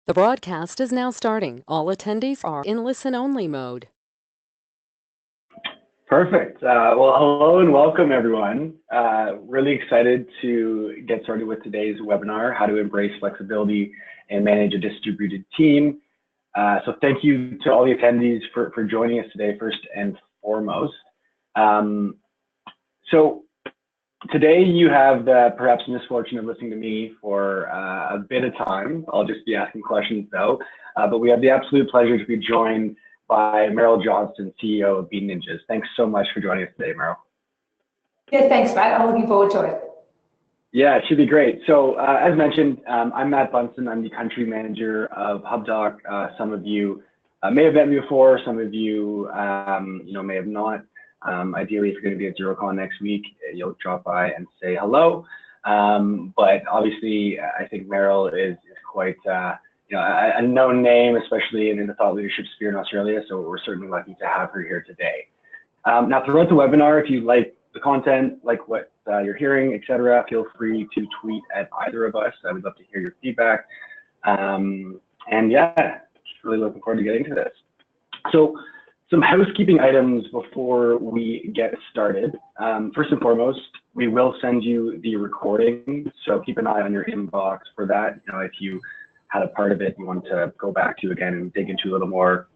The broadcast is now starting. All attendees are in listen-only mode. Perfect. Well, hello and welcome, everyone. Really excited to get started with today's webinar, How to Embrace Flexibility and Manage a Distributed Team. So thank you to all the attendees for joining us today, first and foremost. So today you have the perhaps misfortune of listening to me for a bit of time. I'll just be asking questions though, but we have the absolute pleasure to be joined by Meryl Johnston, CEO of Bean Ninjas. Thanks so much for joining us today, Meryl. Yeah, thanks, Matt. I'm looking forward to it. Yeah, it should be great. So as mentioned, I'm Matt Bunson. I'm the country manager of HubDoc. Some of you may have met me before. Some of you, may have not. Ideally, if you're going to be at XeroCon next week, you'll drop by and say hello. But obviously, I think Meryl is quite a known name, especially in the thought leadership sphere in Australia. So we're certainly lucky to have her here today. Now, throughout the webinar, if you like the content, like what you're hearing, etc., feel free to tweet at either of us. I would love to hear your feedback. And yeah, just really looking forward to getting to this. So some housekeeping items before we get started. First and foremost, we will send you the recording. So keep an eye on your inbox for that. If you had a part of it you want to go back to again and dig into a little more,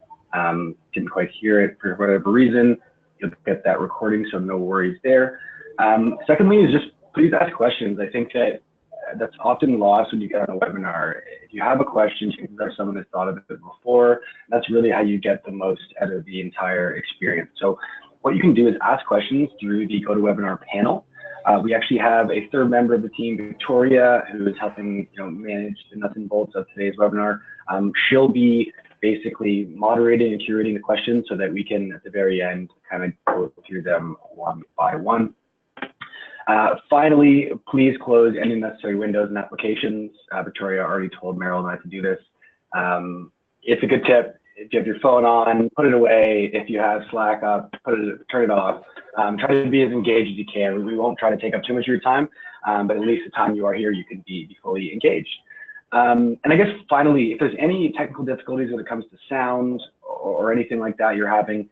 didn't quite hear it for whatever reason, you'll get that recording, so no worries there. Secondly is just please ask questions. I think that's often lost when you get on a webinar. If you have a question, you can have someone that's thought of it before. That's really how you get the most out of the entire experience. So what you can do is ask questions through the GoToWebinar panel. We actually have a third member of the team, Victoria, who is helping manage the nuts and bolts of today's webinar. She'll be basically moderating and curating the questions so that we can, at the very end, kind of go through them one by one. Finally, please close any necessary windows and applications. Victoria already told Meryl and I to do this. It's a good tip. If you have your phone on, put it away. If you have Slack up, turn it off. Try to be as engaged as you can. We won't try to take up too much of your time, but at least the time you are here, you can be fully engaged. And I guess finally, if there's any technical difficulties when it comes to sound or anything like that you're having,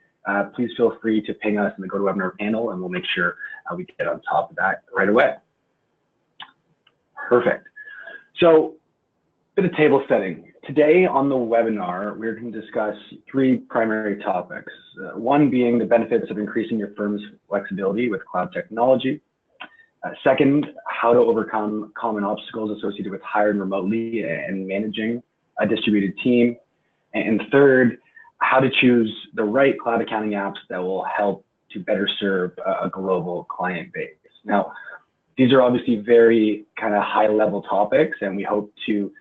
please feel free to ping us in the GoToWebinar panel, and we'll make sure we get on top of that right away. Perfect. So, a bit of table setting. Today on the webinar, we're going to discuss three primary topics. One being the benefits of increasing your firm's flexibility with cloud technology. Second, how to overcome common obstacles associated with hiring remotely and managing a distributed team. And third, how to choose the right cloud accounting apps that will help to better serve a global client base. Now, these are obviously very kind of high level topics, and we hope to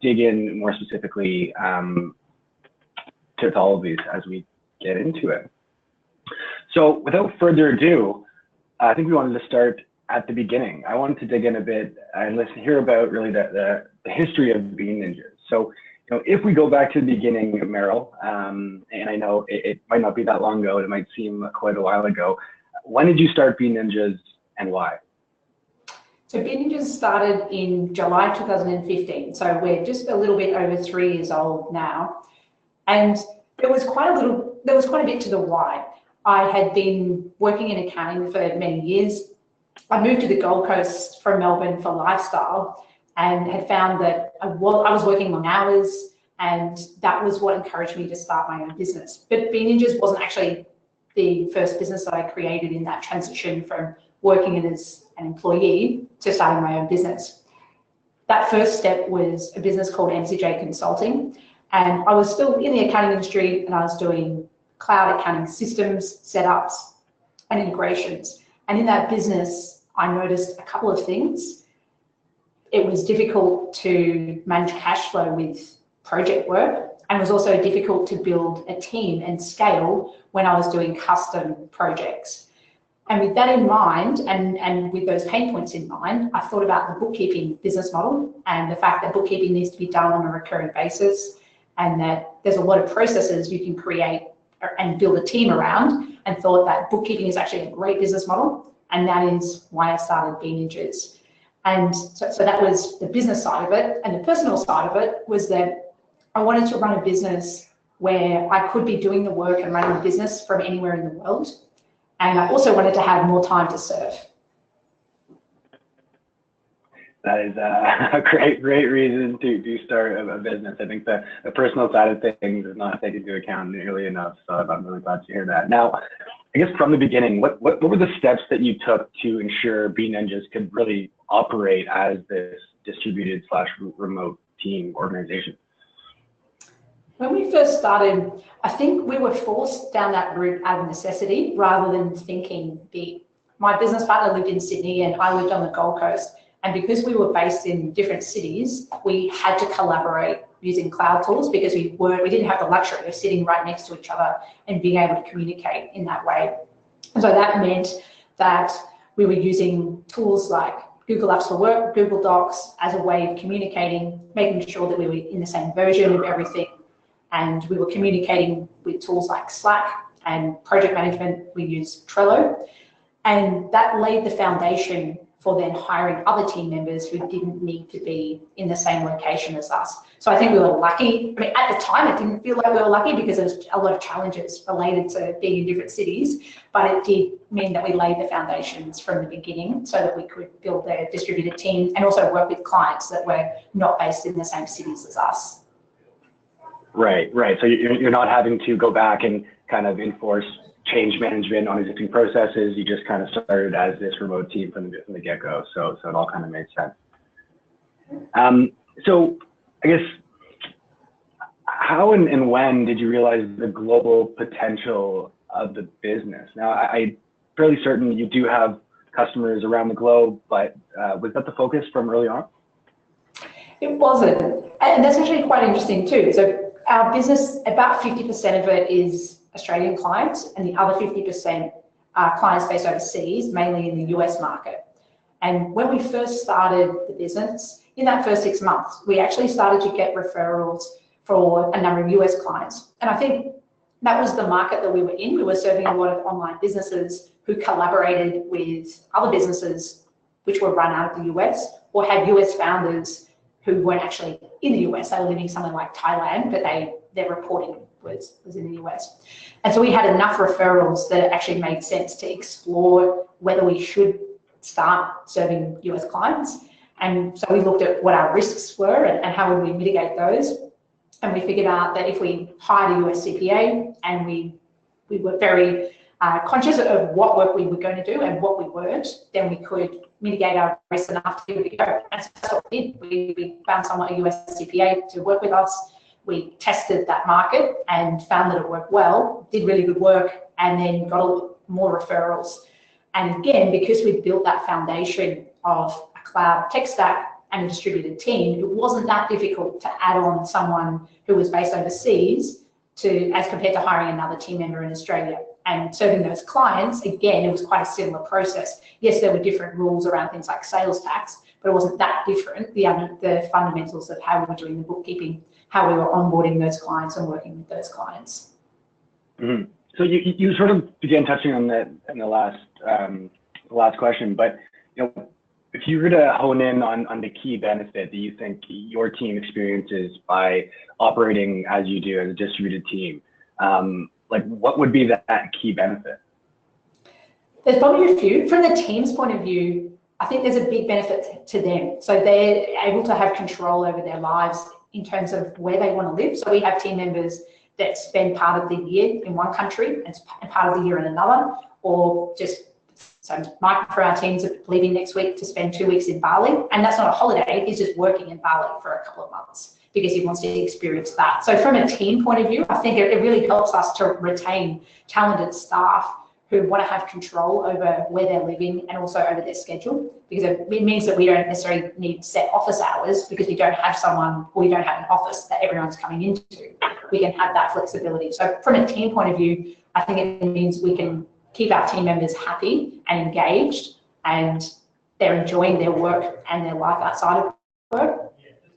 dig in more specifically to all of these as we get into it. So without further ado, I think we wanted to start at the beginning. I wanted to dig in a bit and let's hear about really the history of Bean Ninjas. So, if we go back to the beginning, Meryl, and I know it might not be that long ago, it might seem quite a while ago. When did you start Bean Ninjas and why? So Bean Ninjas started in July 2015. So we're just a little bit over 3 years old now. And there was quite a bit to the why. I had been working in accounting for many years. I moved to the Gold Coast from Melbourne for lifestyle and had found that I was working long hours, and that was what encouraged me to start my own business. But Bean Ninjas wasn't actually the first business that I created in that transition from working as an employee to starting my own business. That first step was a business called MCJ Consulting, and I was still in the accounting industry, and I was doing cloud accounting systems, setups, and integrations. And in that business, I noticed a couple of things. It was difficult to manage cash flow with project work, and it was also difficult to build a team and scale when I was doing custom projects. And with that in mind, and with those pain points in mind, I thought about the bookkeeping business model and the fact that bookkeeping needs to be done on a recurring basis, and that there's a lot of processes you can create and build a team around, and thought that bookkeeping is actually a great business model. And that is why I started Bean Ninjas. And so that was the business side of it. And the personal side of it was that I wanted to run a business where I could be doing the work and running the business from anywhere in the world. And I also wanted to have more time to serve. That is a great reason to start a business. I think the personal side of things is not taken into account nearly enough. So I'm really glad to hear that. Now, I guess from the beginning, what were the steps that you took to ensure B Ninjas could really operate as this distributed / remote team organization? When we first started, I think we were forced down that route out of necessity rather than thinking big. My business partner lived in Sydney and I lived on the Gold Coast. And because we were based in different cities, we had to collaborate using cloud tools because we didn't have the luxury of sitting right next to each other and being able to communicate in that way. And so that meant that we were using tools like Google Apps for Work, Google Docs as a way of communicating, making sure that we were in the same version of everything. And we were communicating with tools like Slack and project management. We used Trello. And that laid the foundation for then hiring other team members who didn't need to be in the same location as us. So I think we were lucky. I mean, at the time, it didn't feel like we were lucky because there's a lot of challenges related to being in different cities, but it did mean that we laid the foundations from the beginning so that we could build a distributed team and also work with clients that were not based in the same cities as us. Right. So you're not having to go back and kind of enforce change management on existing processes. You just kind of started as this remote team from the get-go. So it all kind of made sense. So I guess, how and when did you realize the global potential of the business? Now, I'm fairly certain you do have customers around the globe, but was that the focus from early on? It wasn't. And that's actually quite interesting too. So our business, about 50% of it is Australian clients, and the other 50% are clients based overseas, mainly in the US market. And when we first started the business, in that first 6 months, we actually started to get referrals for a number of US clients. And I think that was the market that we were in. We were serving a lot of online businesses who collaborated with other businesses which were run out of the US or had US founders who weren't actually in the US. They were living somewhere like Thailand, but their reporting was in the US. And so we had enough referrals that it actually made sense to explore whether we should start serving US clients. And so we looked at what our risks were and how would we mitigate those. And we figured out that if we hired a US CPA and we were very conscious of what work we were going to do and what we weren't, then we could mitigate our risk enough to give it a go. And so that's what we did. We found someone, a US CPA, to work with us. We tested that market and found that it worked well, did really good work, and then got a lot more referrals. And again, because we built that foundation of a cloud tech stack and a distributed team, it wasn't that difficult to add on someone who was based overseas as compared to hiring another team member in Australia. And serving those clients, again, it was quite a similar process. Yes, there were different rules around things like sales tax, but it wasn't that different. The fundamentals of how we were doing the bookkeeping, how we were onboarding those clients and working with those clients. Mm-hmm. So you sort of began touching on that in the last question, but if you were to hone in on the key benefit that you think your team experiences by operating as you do as a distributed team, like what would be that key benefit? There's probably a few. From the team's point of view, I think there's a big benefit to them. So they're able to have control over their lives in terms of where they want to live. So we have team members that spend part of the year in one country and part of the year in another, or so Mike for our teams are leaving next week to spend 2 weeks in Bali, and that's not a holiday, he's just working in Bali for a couple of months because he wants to experience that. So from a team point of view, I think it really helps us to retain talented staff who want to have control over where they're living and also over their schedule, because it means that we don't necessarily need set office hours because we don't have an office that everyone's coming into. We can have that flexibility. So from a team point of view, I think it means we can keep our team members happy and engaged, and they're enjoying their work and their life outside of work.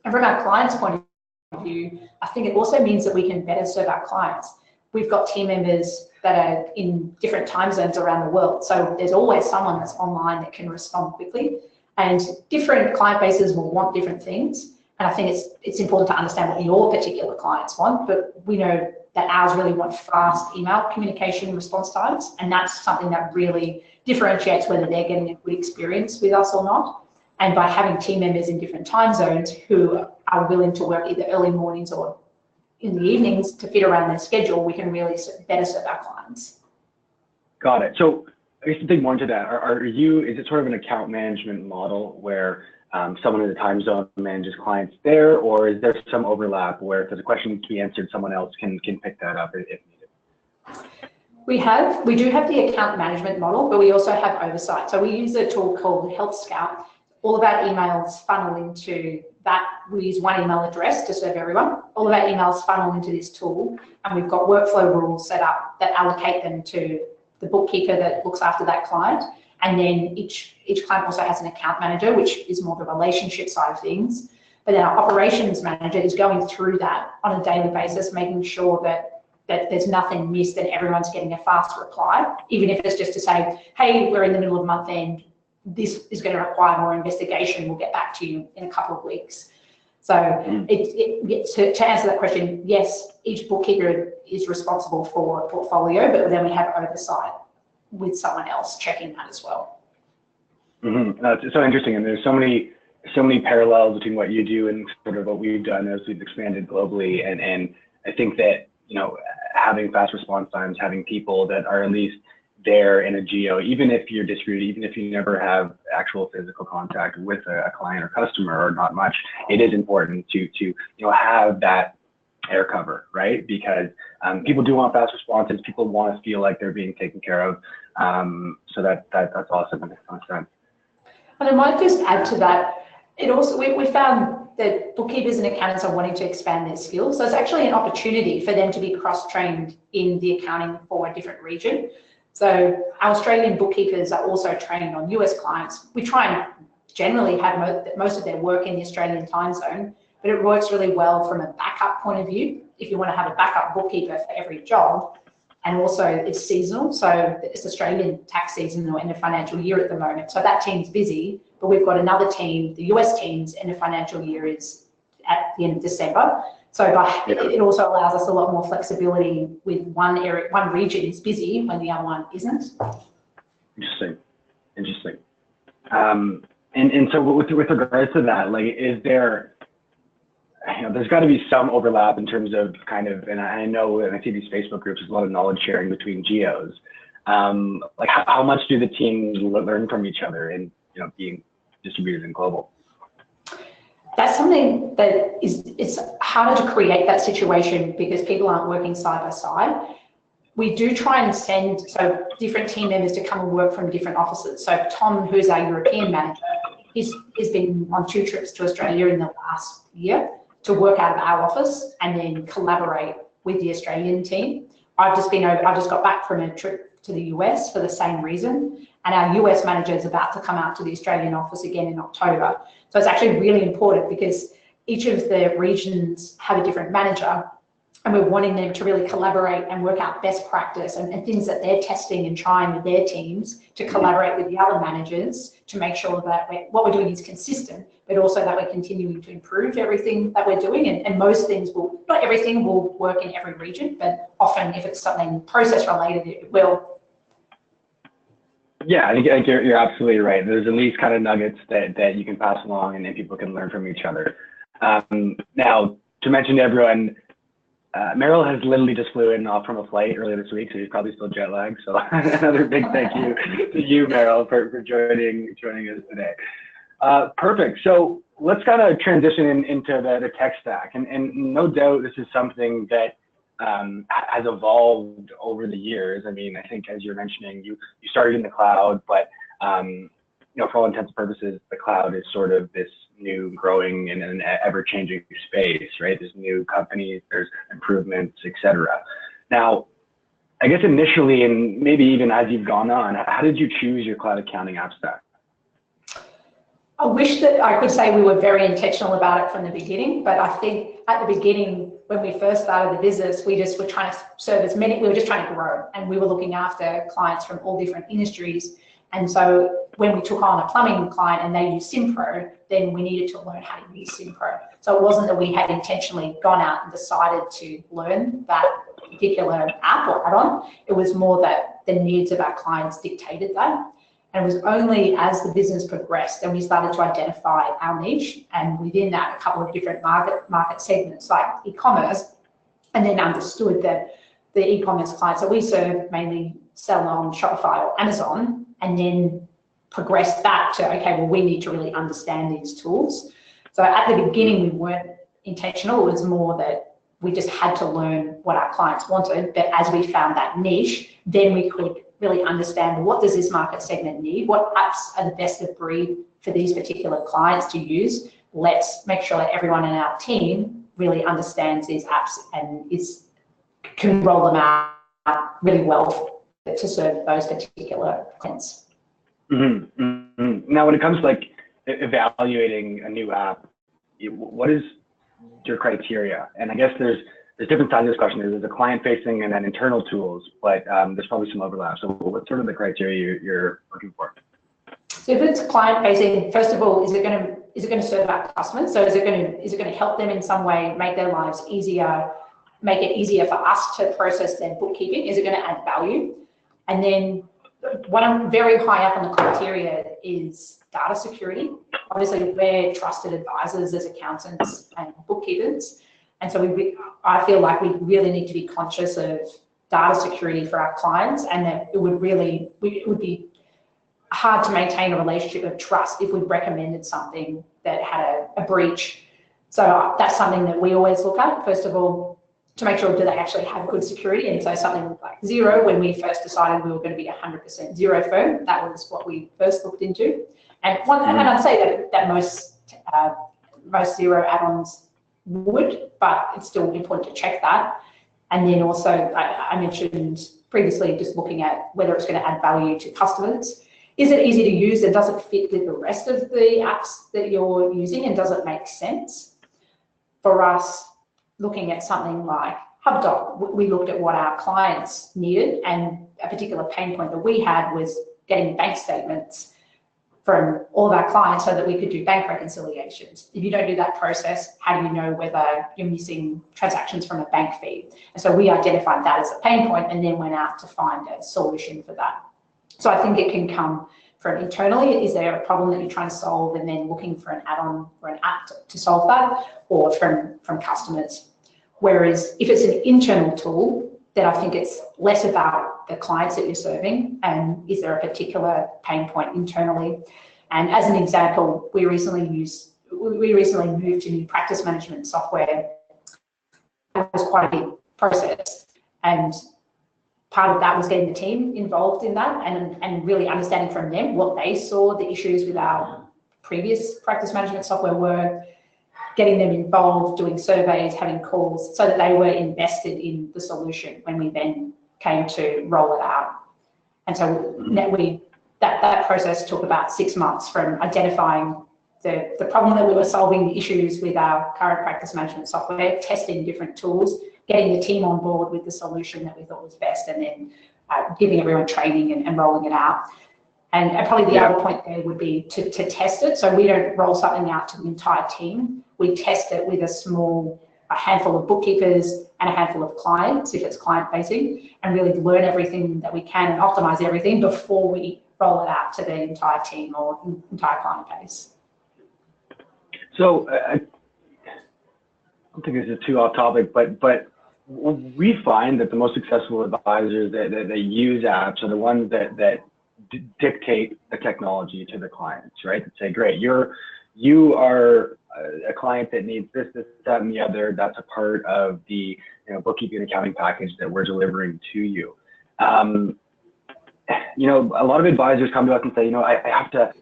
And from our clients' point of view, I think it also means that we can better serve our clients. We've got team members that are in different time zones around the world. So there's always someone that's online that can respond quickly, and different client bases will want different things. And I think it's important to understand what your particular clients want, but we know that ours really want fast email communication response times, and that's something that really differentiates whether they're getting a good experience with us or not. And by having team members in different time zones who are willing to work either early mornings or in the evenings to fit around their schedule, we can really better serve our clients. Got it. So I guess to dig more into that, is it sort of an account management model where someone in the time zone manages clients there, or is there some overlap where if there's a question needs to be answered, someone else can pick that up if needed? We do have the account management model, but we also have oversight. So we use a tool called Health Scout. All of our emails funnel into that. We use one email address to serve everyone. All of our emails funnel into this tool, and we've got workflow rules set up that allocate them to the bookkeeper that looks after that client. And then each client also has an account manager, which is more the relationship side of things. But then our operations manager is going through that on a daily basis, making sure that there's nothing missed and everyone's getting a fast reply, even if it's just to say, hey, we're in the middle of month end, this is going to require more investigation, we'll get back to you in a couple of weeks. So to answer that question, yes, each bookkeeper is responsible for a portfolio, but then we have oversight with someone else checking that as well. Mm-hmm. It's so interesting, and there's so many parallels between what you do and sort of what we've done as we've expanded globally. And I think that, you know, having fast response times, having people that are at least there in a geo, even if you're distributed, even if you never have actual physical contact with a client or customer or not much, it is important to you know, have that air cover, right? Because people do want fast responses. People want to feel like they're being taken care of. So that's awesome. That makes a ton of sense. And I might just add to that, it also, we found that bookkeepers and accountants are wanting to expand their skills. So it's actually an opportunity for them to be cross-trained in the accounting for a different region. So our Australian bookkeepers are also trained on US clients. We try and generally have most of their work in the Australian time zone, but it works really well from a backup point of view. If you want to have a backup bookkeeper for every job, and also it's seasonal, so it's Australian tax season or end of financial year at the moment. So that team's busy, but we've got another team, the US team's end of financial year is at the end of December. So it also allows us a lot more flexibility with one region is busy when the other one isn't. Interesting. And so with regards to that, like, is there, you know, there's got to be some overlap in terms of kind of, and I know when I see these Facebook groups, there's a lot of knowledge sharing between geos. Like how much do the teams learn from each other in, you know, being distributed and global? That's something that it's harder to create that situation because people aren't working side by side. We do try and send different team members to come and work from different offices. So Tom, who's our European manager, he's been on 2 trips to Australia in the last year to work out of our office and then collaborate with the Australian team. I've just got back from a trip to the US for the same reason. And our US manager is about to come out to the Australian office again in October. So it's actually really important because each of the regions have a different manager, and we're wanting them to really collaborate and work out best practice and things that they're testing and trying with their teams to collaborate with the other managers to make sure that what we're doing is consistent, but also that we're continuing to improve everything that we're doing. And most things will, not everything will work in every region, but often if it's something process related, it will. Yeah, I think you're absolutely right. There's at least kind of nuggets that you can pass along and people can learn from each other. Now, to mention to everyone, Meryl has literally just flew in from a flight earlier this week, so he's probably still jet lagged. So another big thank you to you, Meryl, for joining us today. Perfect. So let's kind of transition into the tech stack, and no doubt this is something that has evolved over the years. I mean, I think as you're mentioning, you started in the cloud, but you know, for all intents and purposes, the cloud is sort of this new, growing, and an ever-changing space, right? There's new companies, there's improvements, etc. Now, I guess initially, and maybe even as you've gone on, how did you choose your cloud accounting app stack? I wish that I could say we were very intentional about it from the beginning, but I think at the beginning, when we first started the business, we just were trying to serve as many, we were just trying to grow, and we were looking after clients from all different industries. And so when we took on a plumbing client and they used SimPro, then we needed to learn how to use SimPro. So it wasn't that we had intentionally gone out and decided to learn that particular app or add-on. It was more that the needs of our clients dictated that. And it was only as the business progressed and we started to identify our niche, and within that, a couple of different market segments like e-commerce, and then understood that the e-commerce clients that we serve mainly sell on Shopify or Amazon, and then progressed that to, okay, well, we need to really understand these tools. So at the beginning, we weren't intentional. It was more that we just had to learn what our clients wanted. But as we found that niche, then we could really understand, what does this market segment need? What apps are the best of breed for these particular clients to use? Let's make sure that everyone in our team really understands these apps and can roll them out really well to serve those particular clients. Mm-hmm. Mm-hmm. Now, when it comes to like evaluating a new app, what is your criteria? And I guess there's different sides of this question. There's the client-facing and then internal tools, but there's probably some overlap. So what's sort of the criteria you're looking for? So if it's client-facing, first of all, is it going to serve our customers? So is it going to help them in some way, make their lives easier, make it easier for us to process their bookkeeping? Is it going to add value? And then what I'm very high up on the criteria is data security. Obviously, we're trusted advisors as accountants and bookkeepers. And so I feel like we really need to be conscious of data security for our clients, and that it would be hard to maintain a relationship of trust if we recommended something that had a breach. So that's something that we always look at, first of all, to make sure, do they actually have good security? And so something like Xero, when we first decided we were going to be 100% Xero firm, that was what we first looked into. And I'd say that most Xero add-ons would, but it's still important to check that. And then also, I mentioned previously, just looking at whether it's going to add value to customers. Is it easy to use, and does it fit with the rest of the apps that you're using, and does it make sense? For us, looking at something like HubDoc, we looked at what our clients needed, and a particular pain point that we had was getting bank statements from all of our clients so that we could do bank reconciliations. If you don't do that process, how do you know whether you're missing transactions from a bank fee? And so we identified that as a pain point and then went out to find a solution for that. So I think it can come from internally. Is there a problem that you're trying to solve, and then looking for an add-on or an app to solve that, or from customers? Whereas if it's an internal tool, then I think it's less about the clients that you're serving and is there a particular pain point internally. And as an example, we recently moved to new practice management software. It was quite a big process, and part of that was getting the team involved in that and really understanding from them what they saw the issues with our previous practice management software were, getting them involved, doing surveys, having calls, so that they were invested in the solution when we then came to roll it out. And so that process took about 6 months, from identifying the problem that we were solving, the issues with our current practice management software, testing different tools, getting the team on board with the solution that we thought was best, and then giving everyone training and rolling it out. And probably the other point there would be to test it. So we don't roll something out to the entire team. We test it with a handful of bookkeepers and a handful of clients, if it's client-facing, and really learn everything that we can and optimize everything before we roll it out to the entire team or entire client base. So I don't think this is too off topic, but we find that the most successful advisors that use apps are the ones that dictate the technology to the clients, right? That say, great, you are a client that needs this, that, and the other. That's a part of the bookkeeping and accounting package that we're delivering to you. A lot of advisors come to us and say, I have to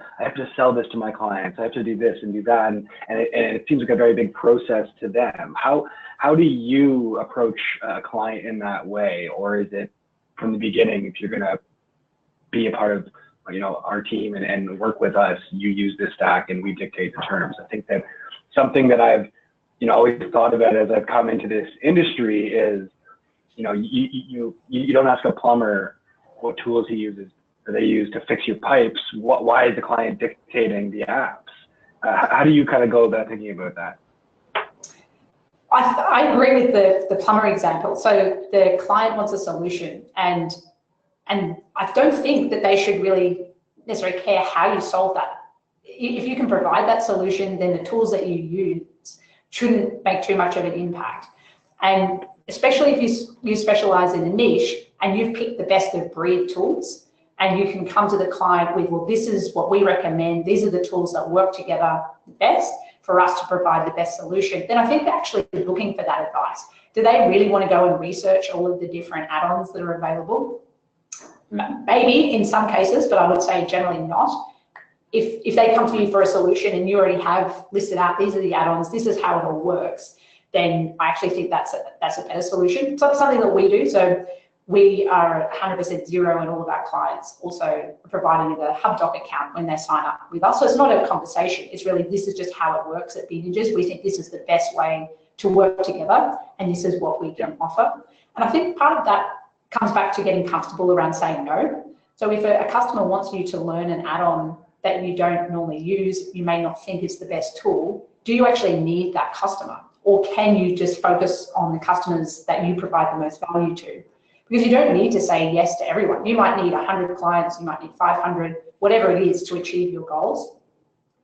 sell this to my clients. I have to do this and do that, and it seems like a very big process to them. How do you approach a client in that way, or is it from the beginning, if you're going to be a part of our team and work with us, you use this stack and we dictate the terms? I think that something that I've always thought about as I've come into this industry is you don't ask a plumber what tools he uses or they use to fix your pipes. Why is the client dictating the apps? How do you kind of go about thinking about that? I agree with the plumber example. So the client wants a solution, and I don't think that they should really necessarily care how you solve that. If you can provide that solution, then the tools that you use shouldn't make too much of an impact. And especially if you specialize in a niche and you've picked the best of breed tools, and you can come to the client with, well, this is what we recommend, these are the tools that work together the best for us to provide the best solution, then I think they're actually looking for that advice. Do they really want to go and research all of the different add-ons that are available? Maybe in some cases, but I would say generally not. If they come to you for a solution and you already have listed out, these are the add-ons, this is how it all works, then I actually think that's a better solution. So it's something that we do. So we are 100% zero in all of our clients, also providing a HubDoc account when they sign up with us. So it's not a conversation. It's really, this is just how it works at Bindages. We think this is the best way to work together, and this is what we can offer. And I think part of that comes back to getting comfortable around saying no. So if a customer wants you to learn an add-on that you don't normally use, you may not think it's the best tool, do you actually need that customer? Or can you just focus on the customers that you provide the most value to? Because you don't need to say yes to everyone. You might need 100 clients, you might need 500, whatever it is to achieve your goals.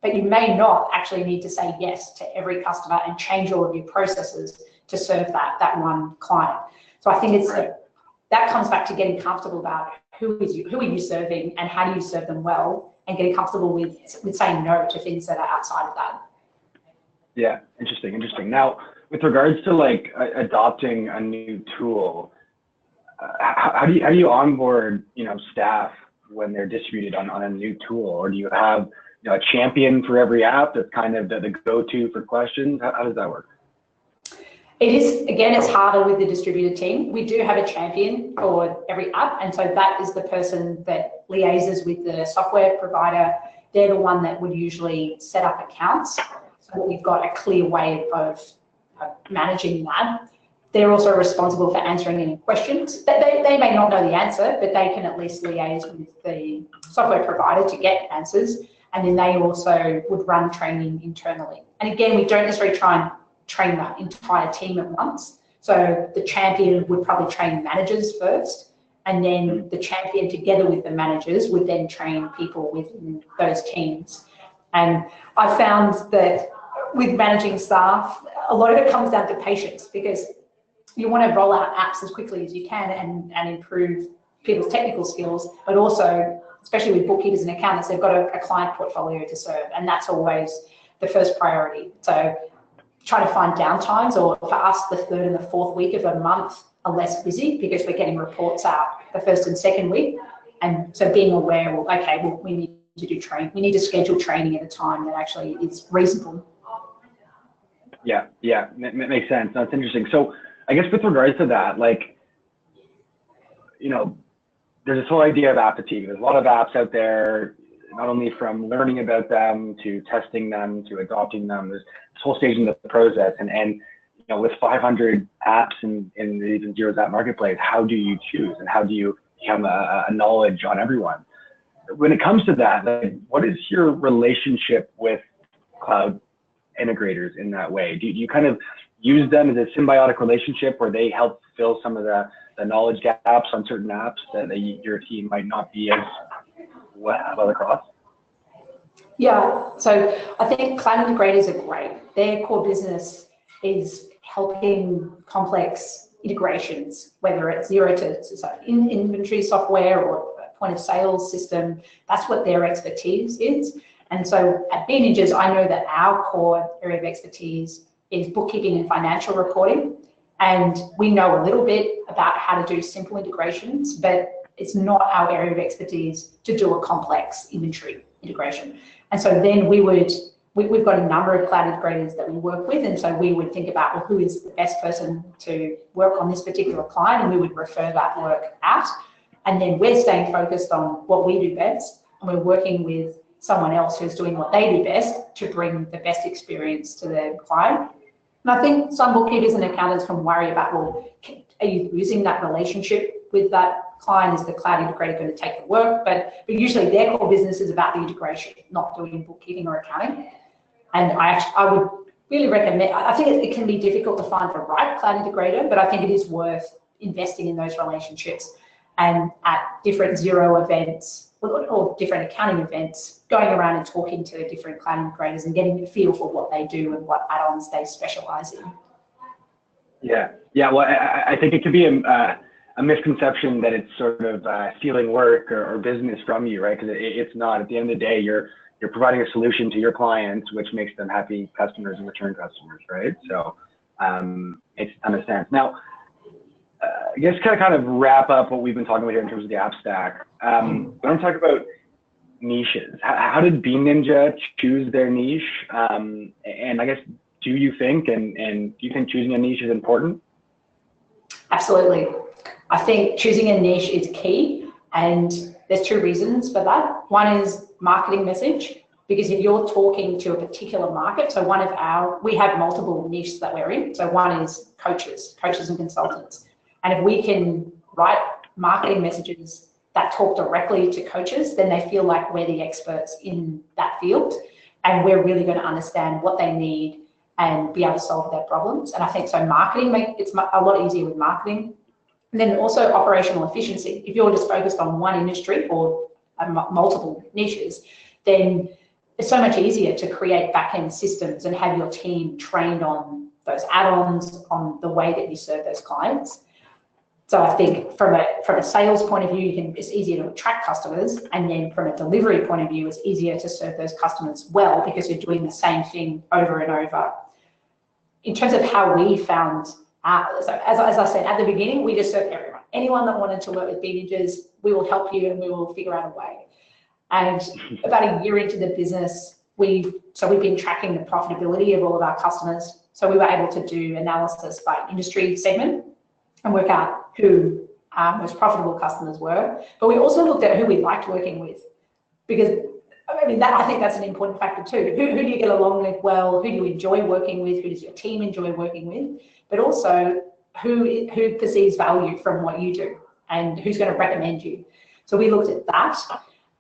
But you may not actually need to say yes to every customer and change all of your processes to serve that one client. So I think it's that comes back to getting comfortable about who are you serving and how do you serve them well, and getting comfortable with saying no to things that are outside of that. Yeah, interesting. Now, with regards to like adopting a new tool, how do you onboard staff when they're distributed on a new tool, or do you have a champion for every app that's kind of the go-to for questions? How does that work? It is, again, it's harder with the distributed team. We do have a champion for every app, and so that is the person that liaises with the software provider. They're the one that would usually set up accounts, so that we've got a clear way of managing that. They're also responsible for answering any questions. They may not know the answer, but they can at least liaise with the software provider to get answers, and then they also would run training internally. And again, we don't necessarily try and train that entire team at once. So the champion would probably train managers first, and then the champion together with the managers would then train people within those teams. And I found that with managing staff, a lot of it comes down to patience, because you want to roll out apps as quickly as you can and improve people's technical skills, but also, especially with bookkeepers and accountants, they've got a client portfolio to serve, and that's always the first priority. So trying to find downtimes, or for us, the third and the fourth week of a month are less busy because we're getting reports out the first and second week. And so being aware, we need to do training. We need to schedule training at a time that actually is reasonable. Yeah, it makes sense. That's interesting. So I guess with regards to that, there's this whole idea of app fatigue. There's a lot of apps out there, not only from learning about them to testing them to adopting them. There's this whole stage in the process, and with 500 apps in the even Zero's app marketplace, how do you choose, and how do you become a knowledge on everyone? When it comes to that, what is your relationship with cloud integrators in that way? Do you kind of use them as a symbiotic relationship where they help fill some of the knowledge gaps on certain apps that your team might not be as well across? Yeah, so I think cloud integrators are great. Their core business is helping complex integrations, whether it's inventory software or point of sale system. That's what their expertise is. And so at Bindages, I know that our core area of expertise is bookkeeping and financial reporting. And we know a little bit about how to do simple integrations, but it's not our area of expertise to do a complex inventory integration. And so then we've got a number of cloud integrators that we work with, and so we would think about, well, who is the best person to work on this particular client, and we would refer that work out. And then we're staying focused on what we do best, and we're working with someone else who's doing what they do best to bring the best experience to the client. And I think some bookkeepers and accountants can worry about, well, are you losing that relationship with that client? Is the cloud integrator going to take the work? But usually their core business is about the integration, not doing bookkeeping or accounting. And I would really recommend, I think it can be difficult to find the right cloud integrator, but I think it is worth investing in those relationships and at different Xero events or different accounting events, going around and talking to different cloud integrators and getting a feel for what they do and what add-ons they specialize in. Yeah, yeah. Well, I think it could be a misconception that it's sort of stealing work or business from you, right? Because it's not. At the end of the day, you're providing a solution to your clients, which makes them happy customers and return customers, right? So it's a ton of sense. Now, I guess kind of wrap up what we've been talking about here in terms of the app stack. I want to talk about niches. How did Bean Ninja choose their niche? And I guess, do you think choosing a niche is important? Absolutely. I think choosing a niche is key, and there's two reasons for that. One is marketing message, because if you're talking to a particular market, so we have multiple niches that we're in. So one is coaches and consultants. And if we can write marketing messages that talk directly to coaches, then they feel like we're the experts in that field, and we're really going to understand what they need and be able to solve their problems. And I think so marketing, it's a lot easier with marketing. And then also operational efficiency. If you're just focused on one industry or multiple niches, then it's so much easier to create back-end systems and have your team trained on those add-ons, on the way that you serve those clients. So I think from a sales point of view, it's easier to attract customers, and then from a delivery point of view, it's easier to serve those customers well because you're doing the same thing over and over. In terms of how we found out, so as I said at the beginning, we just served everyone. Anyone that wanted to work with Bean Ninjas, we will help you and we will figure out a way. And about a year into the business, we've been tracking the profitability of all of our customers. So we were able to do analysis by industry segment and work out who our most profitable customers were. But we also looked at who we liked working with, because I think that's an important factor too. Who do you get along with well? Who do you enjoy working with? Who does your team enjoy working with? But also who perceives value from what you do and who's going to recommend you. So we looked at that.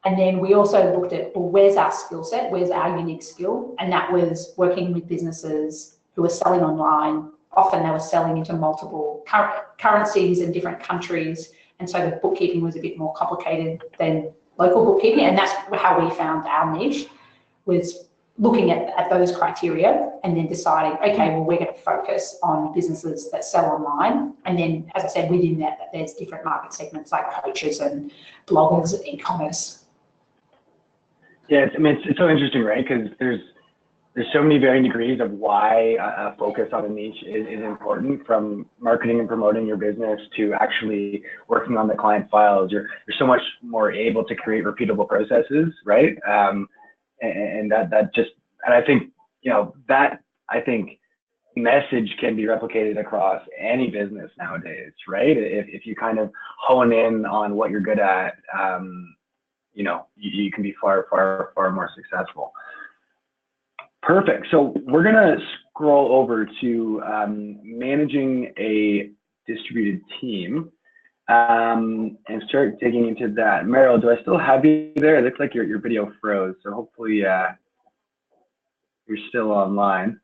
And then we also looked at, well, where's our skill set? Where's our unique skill? And that was working with businesses who are selling online. Often they were selling into multiple currencies in different countries. And so the bookkeeping was a bit more complicated than local bookkeeping. And that's how we found our niche, was looking at those criteria and then deciding, okay, well, we're going to focus on businesses that sell online. And then, as I said, within that there's different market segments like coaches and bloggers and e-commerce. Yeah, it's so interesting, right? Because there's so many varying degrees of why a focus on a niche is important, from marketing and promoting your business to actually working on the client files. You're so much more able to create repeatable processes, right? And I think, I think message can be replicated across any business nowadays, right? If you kind of hone in on what you're good at, you can be far more successful. Perfect. So we're going to scroll over to managing a distributed team and start digging into that. Meryl, do I still have you there? It looks like your video froze, so hopefully you're still online.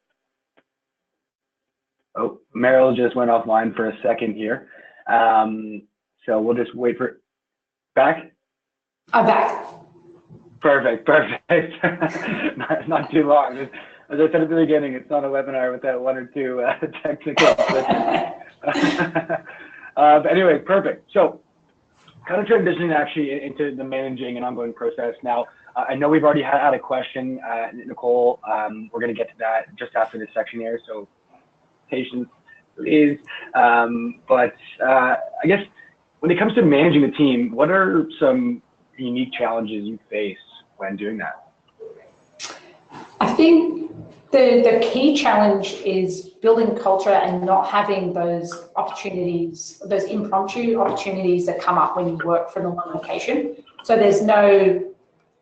Oh, Meryl just went offline for a second here. So we'll just wait for back. I'm back. Perfect. not too long. As I said at the beginning, it's not a webinar without one or two technical glitches. But anyway, perfect. So kind of transitioning actually into the managing and ongoing process. Now, I know we've already had a question, Nicole. We're going to get to that just after this section here, so patience, please. But I guess when it comes to managing the team, what are some unique challenges you face when doing that? I think the key challenge is building culture and not having those opportunities, those impromptu opportunities that come up when you work from the one location. So there's no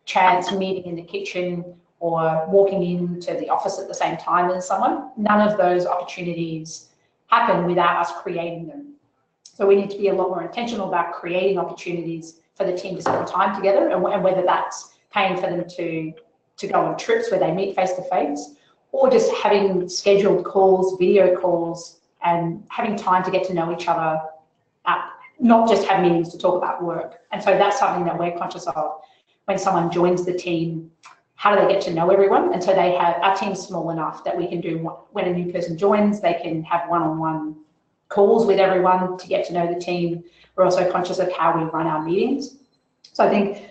chance meeting in the kitchen or walking into the office at the same time as someone. None of those opportunities happen without us creating them. So we need to be a lot more intentional about creating opportunities for the team to spend time together, and whether that's paying for them to go on trips where they meet face to face, or just having scheduled calls, video calls, and having time to get to know each other, not just have meetings to talk about work. And so that's something that we're conscious of when someone joins the team. How do they get to know everyone? And so they have, our team's small enough that we can do, when a new person joins, they can have one-on-one calls with everyone to get to know the team. We're also conscious of how we run our meetings. So I think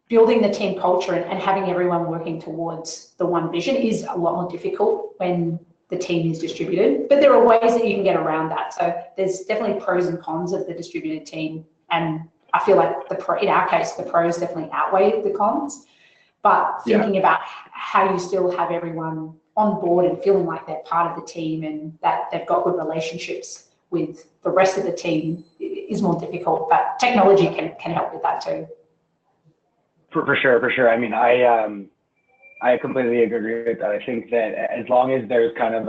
building the team culture and having everyone working towards the one vision is a lot more difficult when the team is distributed, but there are ways that you can get around that. So there's definitely pros and cons of the distributed team. And I feel like in our case, the pros definitely outweigh the cons, but thinking about how you still have everyone on board and feeling like they're part of the team and that they've got good relationships with the rest of the team is more difficult, but technology can help with that too. For sure. I mean, I completely agree with that. I think that as long as there's kind of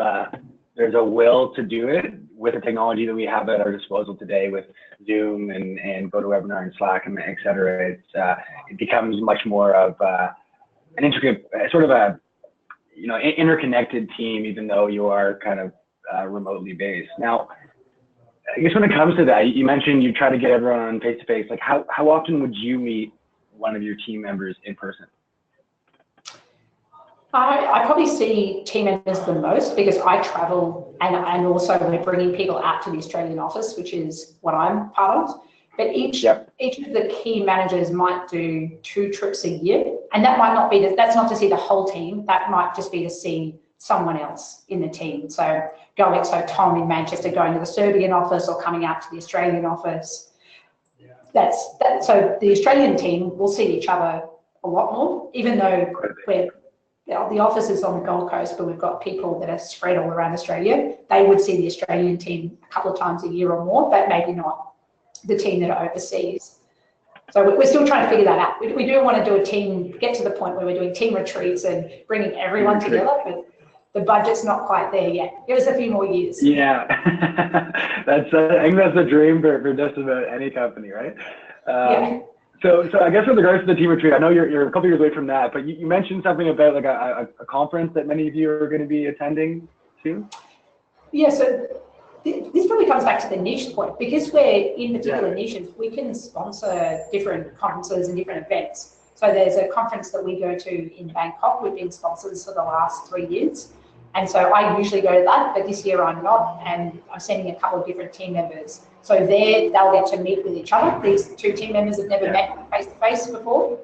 there's a will to do it with the technology that we have at our disposal today with Zoom and GoToWebinar and Slack and et cetera, it becomes much more of an intricate, sort of a, you know, interconnected team, even though you are kind of remotely based. Now, I guess when it comes to that, you mentioned you try to get everyone on face-to-face. Like how often would you meet one of your team members in person? I probably see team members the most because I travel and also we're bringing people out to the Australian office, which is what I'm part of. But each of the key managers might do 2 trips a year, and that might not be, that's not to see the whole team, that might just be to see someone else in the team. So Tom in Manchester going to the Serbian office or coming out to the Australian office. So the Australian team will see each other a lot more, even though the office is on the Gold Coast, but we've got people that are spread all around Australia. They would see the Australian team a couple of times a year or more, but maybe not the team that are overseas. So we're still trying to figure that out. We do want to do get to the point where we're doing team retreats and bringing everyone together, but the budget's not quite there yet. Give us a few more years. Yeah, I think that's a dream for just about any company, right? So I guess with regards to the team retreat, I know you're a couple years away from that, but you mentioned something about like a conference that many of you are going to be attending soon. Yeah, so this probably comes back to the niche point. Because we're in particular niches, we can sponsor different conferences and different events. So there's a conference that we go to in Bangkok. We've been sponsors for the last 3 years. And so I usually go to that, but this year I'm not, and I'm sending a couple of different team members. So there, they'll get to meet with each other. These 2 team members have never met face-to-face before.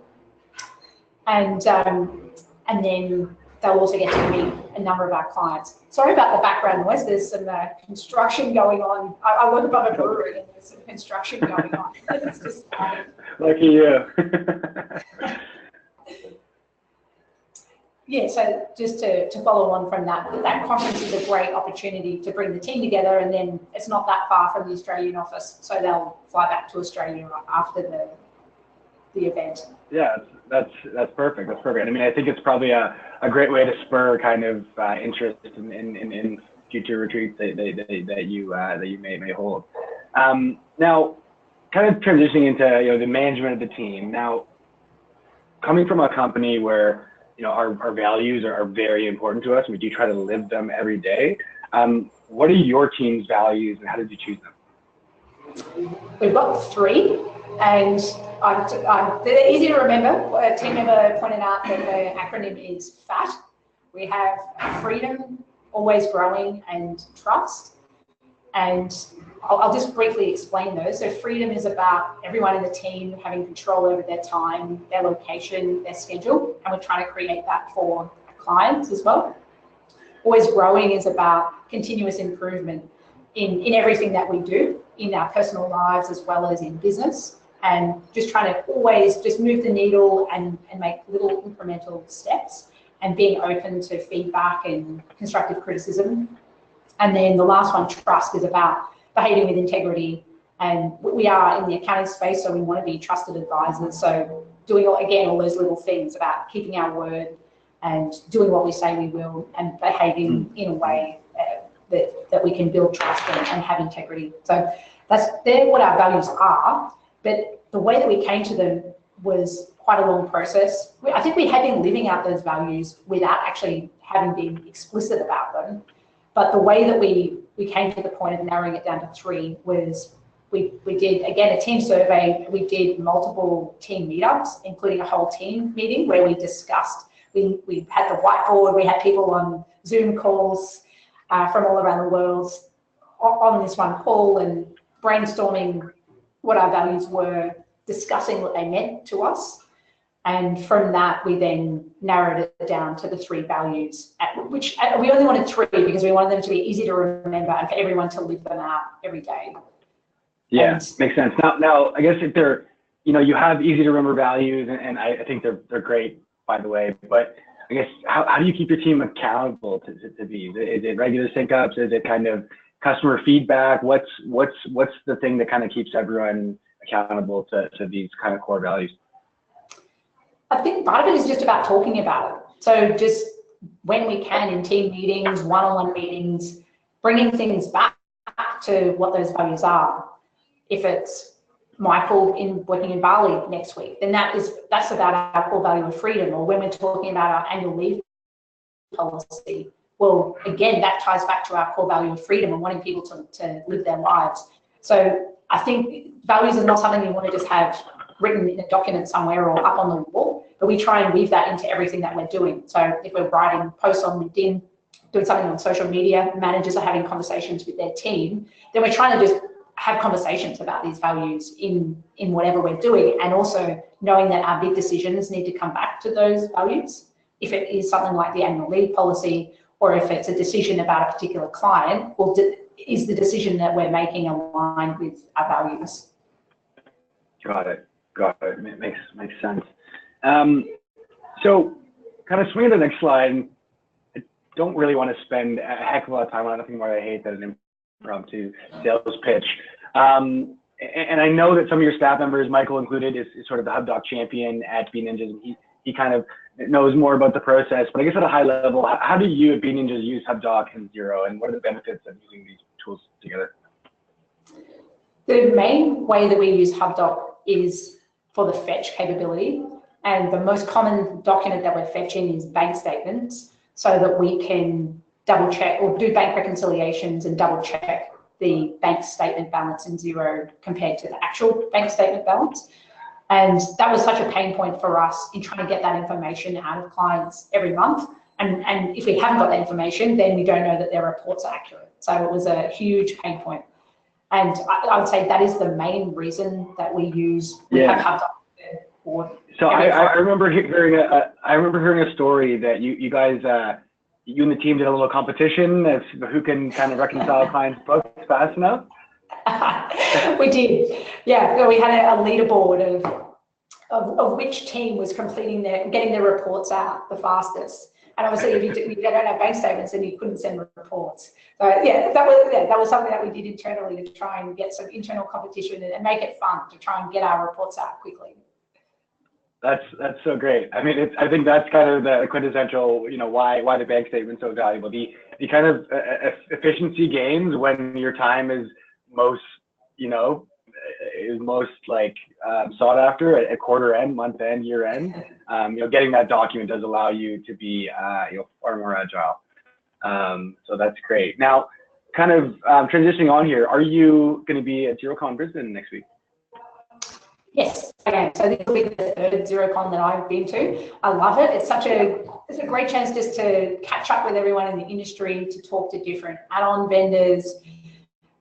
And then they'll also get to meet a number of our clients. Sorry about the background noise. There's some construction going on. I work above a brewery and there's some construction going on. It's just lucky you. Yeah, so just to follow on from that conference is a great opportunity to bring the team together, and then it's not that far from the Australian office, so they'll fly back to Australia after the event. Yeah, that's perfect. That's perfect. I mean, I think it's probably a great way to spur kind of interest in future retreats that you may hold. Now, kind of transitioning into the management of the team. Now, coming from a company where our values are very important to us, and we do try to live them every day. What are your team's values, and how did you choose them? We've got 3, and they're easy to remember. A team member pointed out that the acronym is FAT. We have freedom, always growing, and trust. And I'll just briefly explain those. So freedom is about everyone in the team having control over their time, their location, their schedule, and we're trying to create that for clients as well. Always growing is about continuous improvement in everything that we do, in our personal lives as well as in business, and just trying to always just move the needle and make little incremental steps, and being open to feedback and constructive criticism. And then the last one, trust, is about behaving with integrity. And we are in the accounting space, so we want to be trusted advisors. So doing, again, all those little things about keeping our word and doing what we say we will, and behaving in a way that we can build trust and have integrity. So they're what our values are. But the way that we came to them was quite a long process. I think we had been living out those values without actually having been explicit about them. But the way that we came to the point of narrowing it down to 3 was we did, again, a team survey. We did multiple team meetups, including a whole team meeting where we discussed, we had the whiteboard, we had people on Zoom calls from all around the world on this one call and brainstorming what our values were, discussing what they meant to us. And from that, we then narrowed it down to the 3 values, which we only wanted 3 because we wanted them to be easy to remember and for everyone to live them out every day. Yeah, And makes sense. Now, I guess if they're, you have easy to remember values, and I think they're great, by the way. But I guess how do you keep your team accountable to these? Is it regular sync ups? Is it kind of customer feedback? What's the thing that kind of keeps everyone accountable to these kind of core values? I think part of it is just about talking about it. So just when we can in team meetings, one-on-one meetings, bringing things back to what those values are. If it's Michael working in Bali next week, then that's about our core value of freedom. Or when we're talking about our annual leave policy, well, again, that ties back to our core value of freedom and wanting people to live their lives. So I think values is not something you want to just have written in a document somewhere or up on the wall, but we try and weave that into everything that we're doing. So if we're writing posts on LinkedIn, doing something on social media, managers are having conversations with their team, then we're trying to just have conversations about these values in whatever we're doing, and also knowing that our big decisions need to come back to those values. If it is something like the annual leave policy, or if it's a decision about a particular client, well, is the decision that we're making aligned with our values? Got it. Makes sense. So kind of swinging to the next slide, I don't really want to spend a heck of a lot of time on nothing more. I hate that an impromptu sales pitch. And I know that some of your staff members, Michael included, is sort of the HubDoc champion at Bean Ninjas, and he kind of knows more about the process. But I guess at a high level, how do you at Bean Ninjas use HubDoc and Xero, and what are the benefits of using these tools together? The main way that we use HubDoc is for the fetch capability. And the most common document that we're fetching is bank statements, so that we can double check or do bank reconciliations and double check the bank statement balance in Xero compared to the actual bank statement balance. And that was such a pain point for us in trying to get that information out of clients every month. And if we haven't got that information, then we don't know that their reports are accurate. So it was a huge pain point. And I would say that is the main reason that we use have HubDoc for. So I remember hearing a story that you guys, you and the team did a little competition of who can kind of reconcile clients' books fast enough. We did, yeah. We had a leaderboard of which team was getting their reports out the fastest. And obviously, if you don't have bank statements, then you couldn't send reports. So yeah, that was something that we did internally to try and get some internal competition and make it fun to try and get our reports out quickly. That's so great. I mean, I think that's kind of the quintessential, why the bank statement's so valuable. The kind of efficiency gains when your time is most, sought after at quarter end, month end, year end. Getting that document does allow you to be, far more agile. So that's great. Now, kind of transitioning on here, are you going to be at XeroCon Brisbane next week? Yes, okay. So this will be the 3rd XeroCon that I've been to. I love it. It's a great chance just to catch up with everyone in the industry, to talk to different add-on vendors,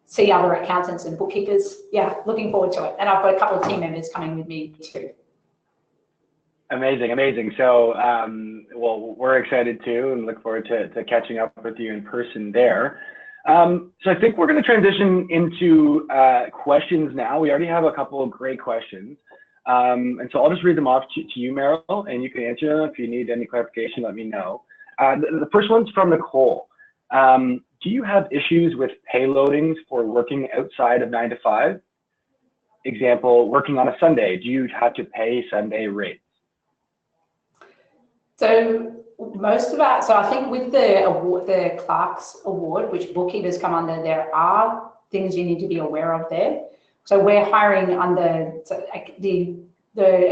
see other accountants and bookkeepers. Yeah, looking forward to it. And I've got a couple of team members coming with me too. Amazing. So, we're excited too, and look forward to catching up with you in person there. So I think we're going to transition into questions now. We already have a couple of great questions. And so I'll just read them off to you, Meryl, and you can answer them. If you need any clarification, let me know. The first one's from Nicole. Do you have issues with pay loadings for working outside of 9 to 5? Example, working on a Sunday, do you have to pay Sunday rates? So I think with the award, the Clark's Award, which bookkeepers come under, there are things you need to be aware of there. So we're hiring under the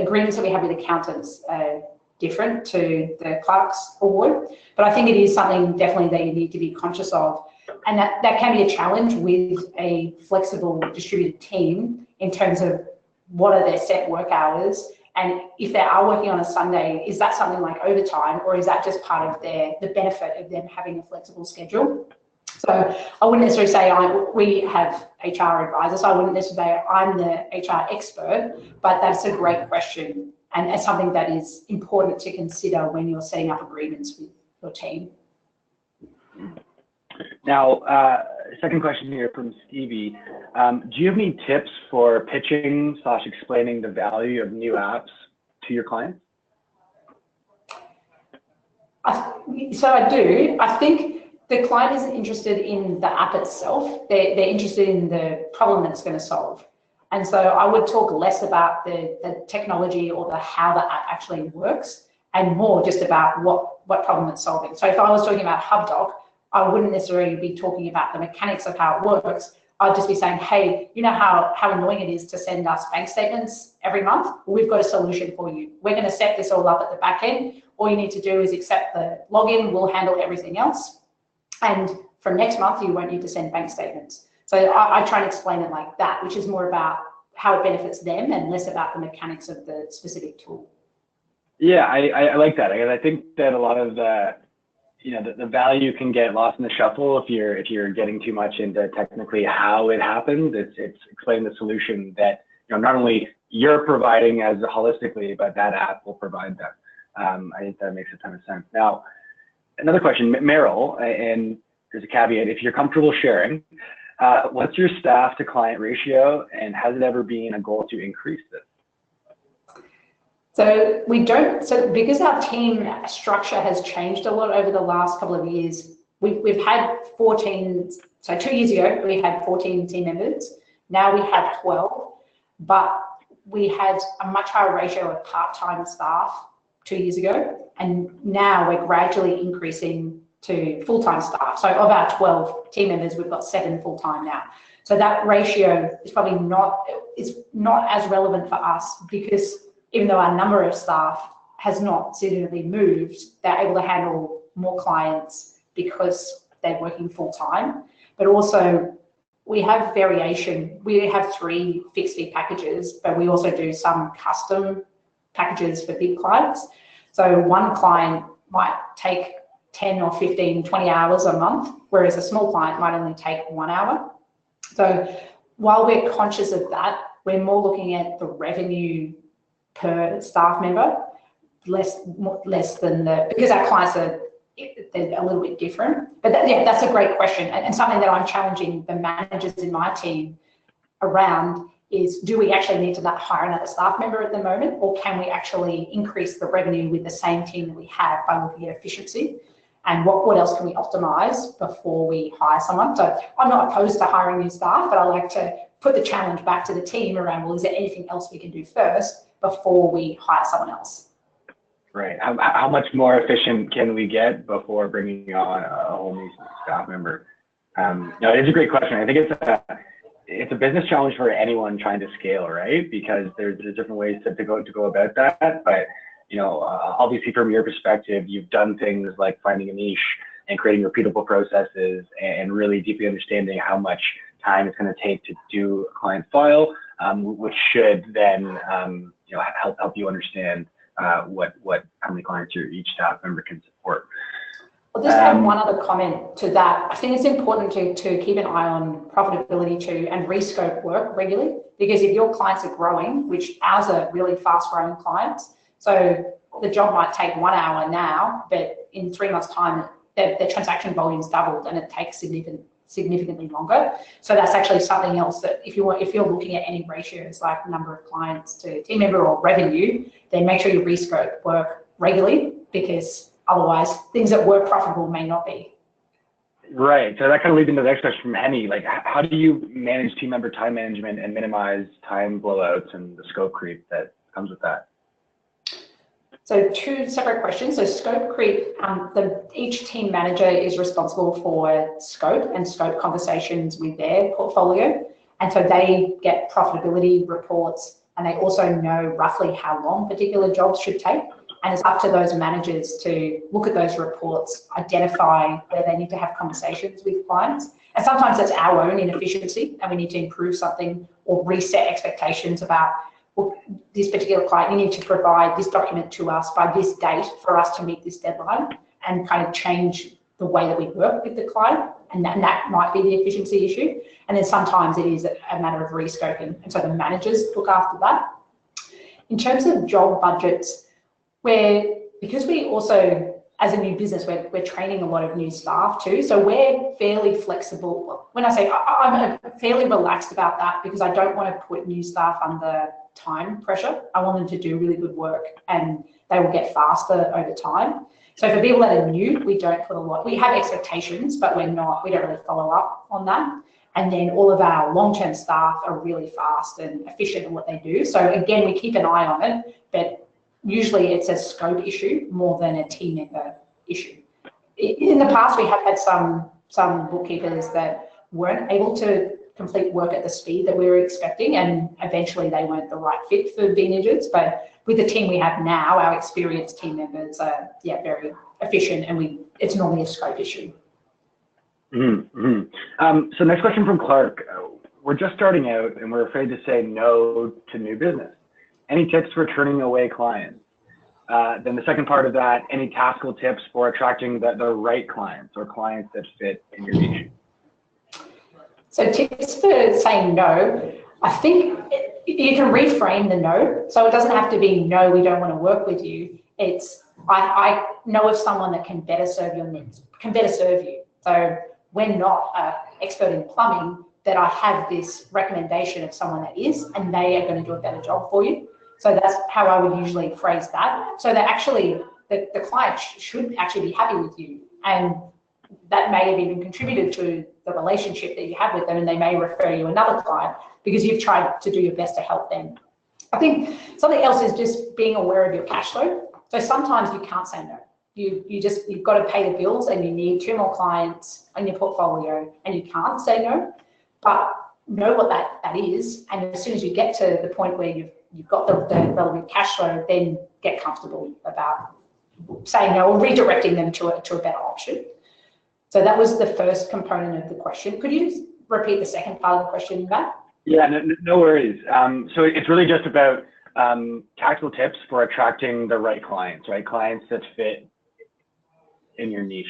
agreements that we have with accountants different to the clerks award, but I think it is something definitely that you need to be conscious of. And that can be a challenge with a flexible distributed team in terms of what are their set work hours, and if they are working on a Sunday, is that something like overtime, or is that just part of the benefit of them having a flexible schedule? So I wouldn't necessarily say we have HR advisors, so I wouldn't necessarily say I'm the HR expert, but that's a great question, and it's something that is important to consider when you're setting up agreements with your team. Now, second question here from Stevie. Do you have any tips for pitching / explaining the value of new apps to your clients? So I do. I think the client isn't interested in the app itself. They're interested in the problem that it's going to solve. And so I would talk less about the technology or the how the app actually works, and more just about what problem it's solving. So if I was talking about HubDoc, I wouldn't necessarily be talking about the mechanics of how it works. I'd just be saying, hey, you know how annoying it is to send us bank statements every month? Well, we've got a solution for you. We're going to set this all up at the back end. All you need to do is accept the login. We'll handle everything else. And from next month, you won't need to send bank statements. So I try and explain it like that, which is more about how it benefits them and less about the mechanics of the specific tool. Yeah, I like that. I think that a lot of the value can get lost in the shuffle if you're getting too much into technically how it happens. It's explaining the solution that not only you're providing as holistically, but that app will provide that. I think that makes a ton of sense. Now, another question, Meryl, and there's a caveat, if you're comfortable sharing, what's your staff to client ratio, and has it ever been a goal to increase this? So we don't, so because our team structure has changed a lot over the last couple of years, we've had 14, so 2 years ago, we had 14 team members. Now we have 12, but we had a much higher ratio of part-time staff 2 years ago. And now we're gradually increasing to full-time staff. So of our 12 team members, we've got 7 full-time now. So that ratio is probably not as relevant for us, because even though our number of staff has not significantly moved, they're able to handle more clients because they're working full time. But also we have variation. We have 3 fixed fee packages, but we also do some custom packages for big clients. So one client might take 10 or 15, 20 hours a month, whereas a small client might only take 1 hour. So while we're conscious of that, we're more looking at the revenue per staff member, less than because our clients they're a little bit different. But that's a great question, and something that I'm challenging the managers in my team around is, do we actually need to hire another staff member at the moment, or can we actually increase the revenue with the same team that we have by looking at efficiency? And what else can we optimize before we hire someone? So I'm not opposed to hiring new staff, but I like to put the challenge back to the team around, well, is there anything else we can do first before we hire someone else? Right. How much more efficient can we get before bringing on a whole new staff member? It's a great question. I think it's a business challenge for anyone trying to scale, right? Because there's different ways to go about that. But obviously from your perspective, you've done things like finding a niche and creating repeatable processes and really deeply understanding how much time it's going to take to do a client file, which should then help you understand how many clients each staff member can support. I'll just add one other comment to that. I think it's important to keep an eye on profitability too, and rescope work regularly, because if your clients are growing, which ours are really fast growing clients, so the job might take 1 hour now, but in 3 months time, the transaction volume's doubled and it takes significantly longer. So that's actually something else that if you're looking at any ratios like number of clients to team member or revenue, then make sure you rescope work regularly, because otherwise things that were profitable may not be. Right. So that kind of leads into the next question from Henny. Like, how do you manage team member time management and minimize time blowouts and the scope creep that comes with that? So 2 separate questions. So scope creep, each team manager is responsible for scope and scope conversations with their portfolio. And so they get profitability reports, and they also know roughly how long particular jobs should take. And it's up to those managers to look at those reports, identify where they need to have conversations with clients. And sometimes that's our own inefficiency and we need to improve something or reset expectations about, well, this particular client, you need to provide this document to us by this date for us to meet this deadline, and kind of change the way that we work with the client. And that might be the efficiency issue. And then sometimes it is a matter of rescoping. And so the managers look after that. In terms of job budgets, because we also, as a new business, we're training a lot of new staff too. So we're fairly flexible. When I say I'm fairly relaxed about that, because I don't want to put new staff under time pressure. I want them to do really good work and they will get faster over time. So for people that are new, we don't put a lot, we have expectations, but we don't really follow up on that. And then all of our long-term staff are really fast and efficient in what they do. So again, we keep an eye on it, but usually it's a scope issue more than a team member issue. In the past, we have had some bookkeepers that weren't able to complete work at the speed that we were expecting, and eventually they weren't the right fit for Vintages. But with the team we have now, our experienced team members are very efficient, and it's normally a scope issue. So next question from Clark. We're just starting out and we're afraid to say no to new business. Any tips for turning away clients? Then the second part of that, any tactical tips for attracting the right clients or clients that fit in your niche? So tips for saying no, I think you can reframe the no. So it doesn't have to be no, we don't want to work with you. It's I know of someone that can better serve your needs, can better serve you. So we're not an expert in plumbing, but I have this recommendation of someone that is, and they are going to do a better job for you. So that's how I would usually phrase that. So that actually the client should actually be happy with you, and that may have even contributed to the relationship that you have with them, and they may refer you another client because you've tried to do your best to help them. I think something else is just being aware of your cash flow. So sometimes you can't say no. You've got to pay the bills and you need 2 more clients on your portfolio and you can't say no, but know what that is. And as soon as you get to the point where you've got the relevant cash flow, then get comfortable about saying no or redirecting them to a better option. So that was the first component of the question. Could you just repeat the second part of the question, Matt? Yeah, no worries. So it's really just about tactical tips for attracting the right clients, right? Clients that fit in your niche.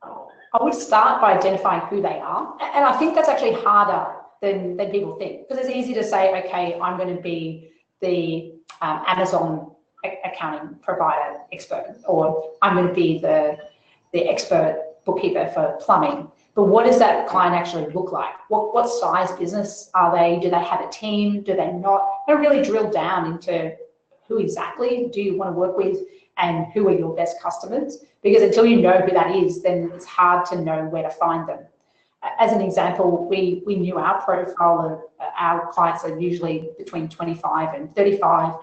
I would start by identifying who they are. And I think that's actually harder than people think, because it's easy to say, okay, I'm going to be the Amazon accounting provider expert, or I'm going to be the expert bookkeeper for plumbing. But what does that client actually look like? What size business are they? Do they have a team? Do they not? And really drill down into who exactly do you want to work with and who are your best customers? Because until you know who that is, then it's hard to know where to find them. As an example, we knew our profile of our clients are usually between 25 and 35.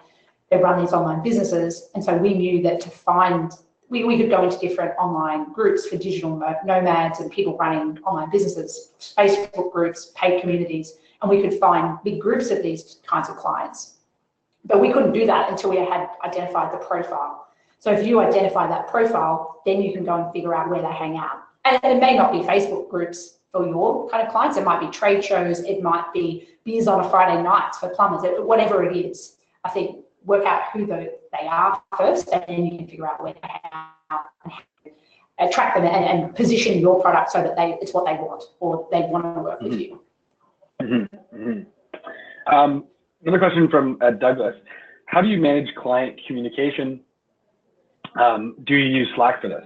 They run these online businesses. And so we knew that to find, we could go into different online groups for digital nomads and people running online businesses, Facebook groups, paid communities, and we could find big groups of these kinds of clients. But we couldn't do that until we had identified the profile. So if you identify that profile, then you can go and figure out where they hang out. And it may not be Facebook groups for your kind of clients. It might be trade shows. It might be beers on a Friday night for plumbers, whatever it is. I think work out who they are first, and then you can figure out where they hang out and attract them and position your product so that it's what they want, or they want to work with you. Another question from Douglas. How do you manage client communication? Do you use Slack for this?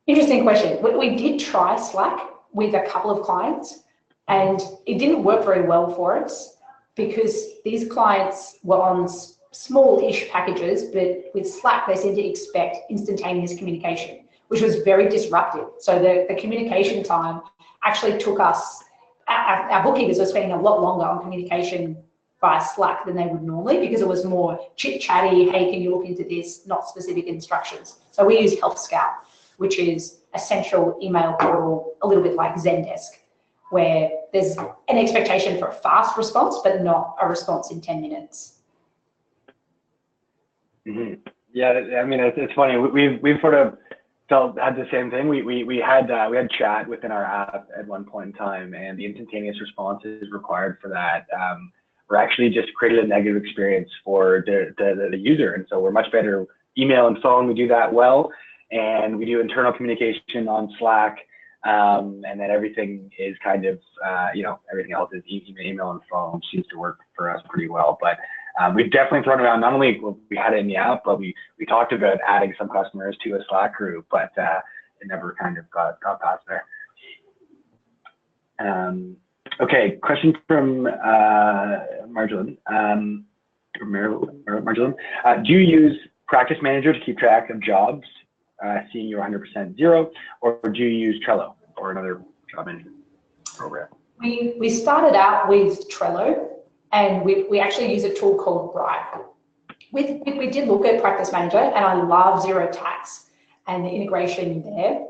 Interesting question. We did try Slack with a couple of clients, and it didn't work very well for us because these clients were on small-ish packages, but with Slack, they seemed to expect instantaneous communication, which was very disruptive. So the communication time actually took us, our bookkeepers were spending a lot longer on communication via Slack than they would normally, because it was more chit-chatty, hey, can you look into this, not specific instructions. So we use Health Scout, which is a central email portal, a little bit like Zendesk, where there's an expectation for a fast response, but not a response in 10 minutes. Hmm. Yeah, I mean, it's funny. We've sort of had the same thing. We had chat within our app at one point in time, and the instantaneous responses required for that were actually just created a negative experience for the user. And so we're much better email and phone. We do that well, and we do internal communication on Slack, and then everything is kind of everything else is email and phone seems to work for us pretty well, but. We've definitely thrown around, not only we had it in the app, but we talked about adding some customers to a Slack group, but it never kind of got past there. Okay, question from Marjolaine. Marjolaine. Do you use Practice Manager to keep track of jobs, seeing your 100% zero, or do you use Trello or another job management program? We started out with Trello, and we actually use a tool called Bright. We did look at Practice Manager, and I love Zero Tax and the integration there,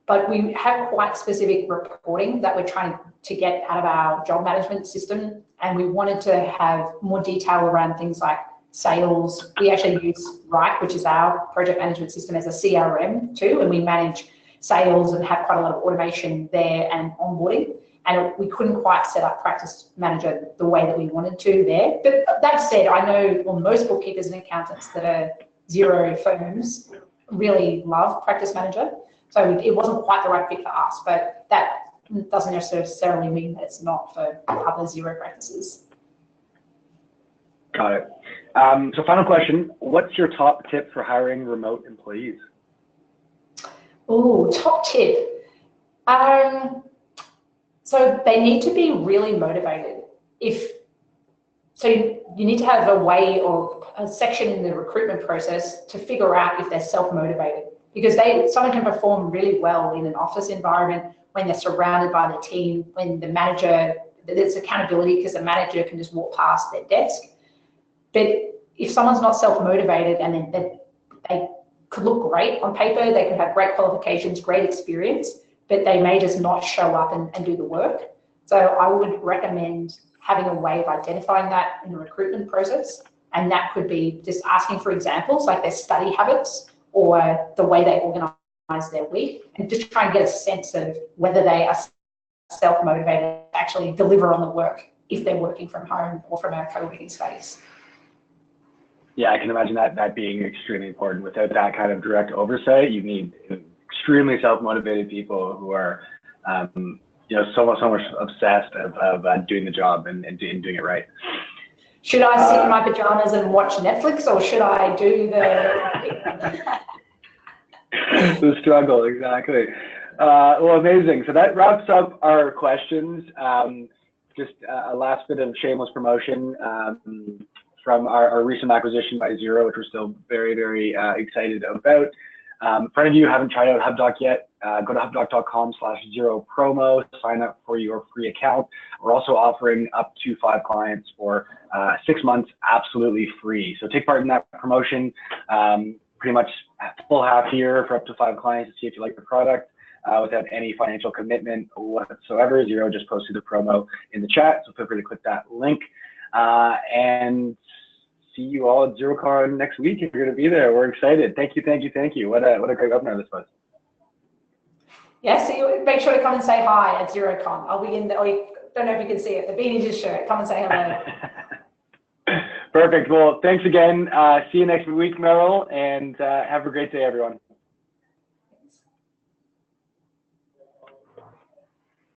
but we have quite specific reporting that we're trying to get out of our job management system, and we wanted to have more detail around things like sales. We actually use Bright, which is our project management system, as a CRM too, and we manage sales and have quite a lot of automation there and onboarding. And we couldn't quite set up Practice Manager the way that we wanted to there. But that said, I know most bookkeepers and accountants that are zero firms really love Practice Manager. So it wasn't quite the right fit for us, but that doesn't necessarily mean that it's not for other zero practices. Got it. So final question, what's your top tip for hiring remote employees? Oh, top tip. So they need to be really motivated. So you need to have a way or a section in the recruitment process to figure out if they're self-motivated, because someone can perform really well in an office environment when they're surrounded by the team, when the manager, there's accountability because the manager can just walk past their desk. But if someone's not self-motivated and they could look great on paper, they could have great qualifications, great experience, but they may just not show up and do the work. So I would recommend having a way of identifying that in the recruitment process. And that could be just asking for examples, like their study habits or the way they organize their week, and just try and get a sense of whether they are self-motivated to actually deliver on the work if they're working from home or from a co-working space. Yeah, I can imagine that being extremely important. Without that kind of direct oversight, you need extremely self-motivated people who are, so much obsessed of doing the job and doing it right. Should I sit in my pajamas and watch Netflix, or should I do the struggle, exactly. Well, amazing. So that wraps up our questions. Just a last bit of shameless promotion from our recent acquisition by Xero, which we're still very, very excited about. For any of you who haven't tried out HubDoc yet, go to hubdoc.com/Xero promo, sign up for your free account. We're also offering up to 5 clients for 6 months absolutely free. So take part in that promotion, pretty much full half year for up to 5 clients to see if you like the product without any financial commitment whatsoever. Xero just posted the promo in the chat, so feel free to click that link. And see you all at XeroCon next week if you're going to be there. We're excited. Thank you. What a great webinar this was. Yeah, so make sure to come and say hi at XeroCon. I'll be in the, don't know if you can see it, the Beanie Ninja shirt. Come and say hello. Perfect. Well, thanks again. See you next week, Meryl, and have a great day, everyone.